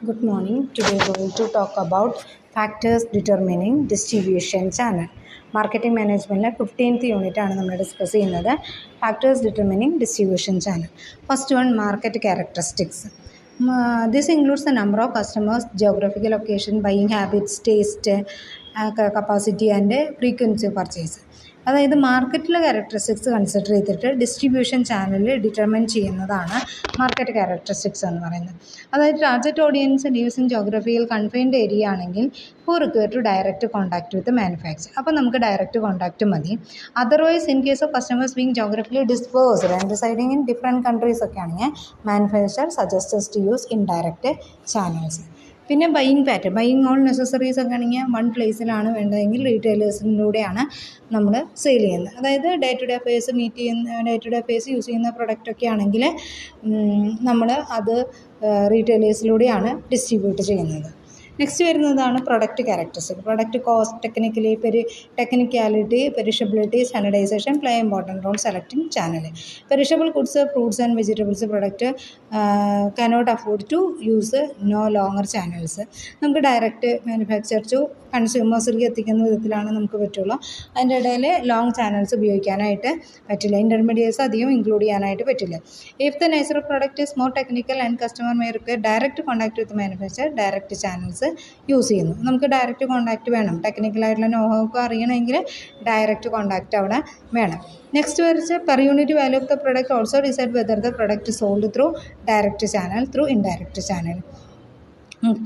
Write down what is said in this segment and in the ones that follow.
Good morning. Today we are going to talk about factors determining distribution channel. Marketing management 15th unit ആണ് നമ്മൾ discuss ചെയ്യുന്നത്. Factors determining distribution channel. First one, market characteristics. This includes the number of customers, geographical location, buying habits, taste, capacity and frequency of purchase. അതായത് മാർക്കറ്റിലെ characteristics consider ചെയ്തിട്ട് distribution channel determine ചെയ്യുന്നതാണ് market characteristics എന്ന് പറയുന്നത്. അതായത് target audience lives in ജോഗ്രഫിയിൽ confined area ആണെങ്കിൽ who require to direct contact with manufacturer. അപ്പോൾ നമുക്ക് ഡയറക്റ്റ് കോൺടാക്റ്റ് മതി. Otherwise in case of customers being geographically dispersed and residing in different countries ഒക്കെ ആണെങ്കിൽ manufacturer suggests to use indirect channels. പിന്നെ buying pattern, buying all necessaries ഒക്കെ ആണെങ്കിൽ one പ്ലേസിലാണ് വേണ്ടതെങ്കിൽ റീറ്റെയിലേഴ്സിലൂടെയാണ് നമ്മൾ സെയിൽ ചെയ്യുന്നത്. അതായത് day to day affairs day to day affairs use ചെയ്യുന്ന പ്രൊഡക്റ്റൊക്കെ ആണെങ്കിൽ നമ്മൾ അത് റീറ്റെയിലേഴ്സിലൂടെയാണ് ഡിസ്ട്രിബ്യൂട്ട് ചെയ്യുന്നത്. നെക്സ്റ്റ് വരുന്നതാണ് product characteristic. Product cost, technicality, perishability, standardisation play important role selecting channel. Perishable goods, fruits and vegetables product cannot afford to use no longer channels. നമുക്ക് direct manufacturer to കൺസ്യൂമേഴ്സിലേക്ക് എത്തിക്കുന്ന വിധത്തിലാണ് നമുക്ക് പറ്റുള്ളൂ. അതിൻ്റെ ഇടയിൽ ലോങ് ചാനൽസ് ഉപയോഗിക്കാനായിട്ട് പറ്റില്ല. ഇൻ്റർമീഡിയറ്റ്സ് അധികം ഇൻക്ലൂഡ് ചെയ്യാനായിട്ട് പറ്റില്ല. If the nature of product is more technical and customer may require direct contact with manufacture, direct channels use ചെയ്യുന്നു. നമുക്ക് ഡയറക്റ്റ് കോൺടാക്റ്റ് വേണം. ടെക്നിക്കലായിട്ടുള്ള നോഹൊക്കെ അറിയണമെങ്കിൽ ഡയറക്റ്റ് കോൺടാക്റ്റ് അവിടെ വേണം. നെക്സ്റ്റ് വരച്ച് per unit value of the product also decide whether the product sold through direct channel, through indirect channel.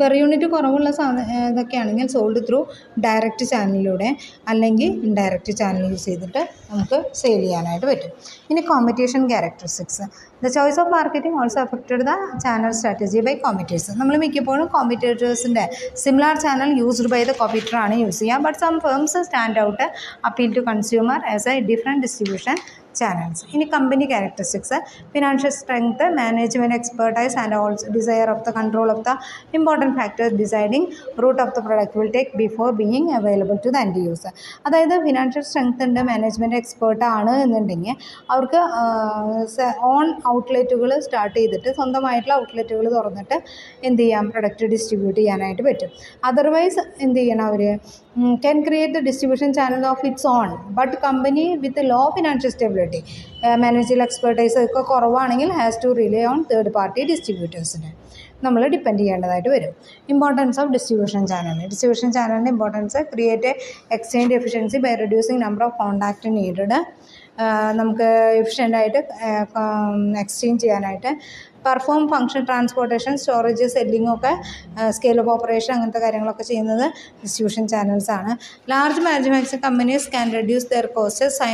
Per unit കുറവുള്ള ഇതൊക്കെയാണെങ്കിൽ sold through direct ചാനലിലൂടെ അല്ലെങ്കിൽ ഇൻഡയറക്റ്റ് ചാനൽ യൂസ് ചെയ്തിട്ട് നമുക്ക് സെയിൽ ചെയ്യാനായിട്ട് പറ്റും. ഇനി competition characteristics. The choice of marketing also affected the channel strategy by competitors. നമ്മൾ മിക്കപ്പോഴും കോമ്പറ്റേറ്റേഴ്സിൻ്റെ similar channel used by the കോമ്പറ്റീറ്ററാണ് യൂസ് ചെയ്യുക. But some firms stand out appeal to consumer as a different distribution channels. ഇനി company characteristics. Financial strength, management expertise and also desire of the control of the important factors deciding route of the product will take before being available to the end user. അതായത് financial strength ഉണ്ട്, management expert ആണ് എന്നുണ്ടെങ്കിൽ അവർക്ക് on ഔട്ട്ലെറ്റുകൾ start ചെയ്തിട്ട് സ്വന്തമായിട്ടുള്ള ഔട്ട്ലെറ്റുകൾ തുറന്നിട്ട് എന്ത് ചെയ്യാം, പ്രൊഡക്റ്റ് ഡിസ്ട്രിബ്യൂട്ട് ചെയ്യാനായിട്ട് പറ്റും. അതർവൈസ് എന്ത് ചെയ്യണം, അവർ can create the distribution channel of its own, but company with a low financial stability, managerial expertise ഒക്കെ കുറവാണെങ്കിൽ has to rely on third party ഡിസ്ട്രിബ്യൂട്ടേഴ്സിനെ നമ്മൾ ഡിപ്പെൻഡ് ചെയ്യേണ്ടതായിട്ട് വരും. Importance of distribution channel. Distribution ചാനലിൻ്റെ importance create exchange efficiency by reducing number of contact needed. നമുക്ക് എഫിഷ്യൻ്റായിട്ട് exchange ചെയ്യാനായിട്ട് perform function, transportation, storage, selling ഒക്കെ സ്കെയിൽ ഓഫ് ഓപ്പറേഷൻ അങ്ങനത്തെ കാര്യങ്ങളൊക്കെ ചെയ്യുന്നത് ഡിസ്ട്രിബ്യൂഷൻ ചാനൽസാണ്. Large manufacturing companies can reduce their costs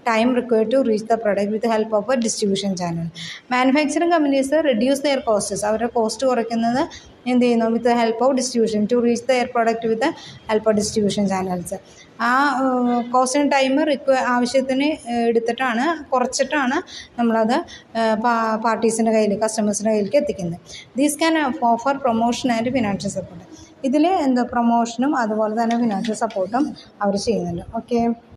time required to reach the product with help of a distribution channel. Manufacturing companies reduce their costs, അവരുടെ cost കുറയ്ക്കുന്നത് എന്ത് ചെയ്യുന്നു, with help of distribution, to reach their product with help of distribution channels. ആ കോസ്റ്റും time ആവശ്യത്തിന് എടുത്തിട്ടാണ്, കുറച്ചിട്ടാണ് നമ്മളത് പാർട്ടീസിൻ്റെ കയ്യിൽ, കസ്റ്റമേഴ്സിൻ്റെ കയ്യിലേക്ക് എത്തിക്കുന്നത്. These can offer promotion and financial support. ഇതിൽ പ്രൊമോഷനും അതുപോലെ തന്നെ ഫിനാൻഷ്യൽ സപ്പോർട്ടും അവർ ചെയ്യുന്നുണ്ട്. ഓക്കെ.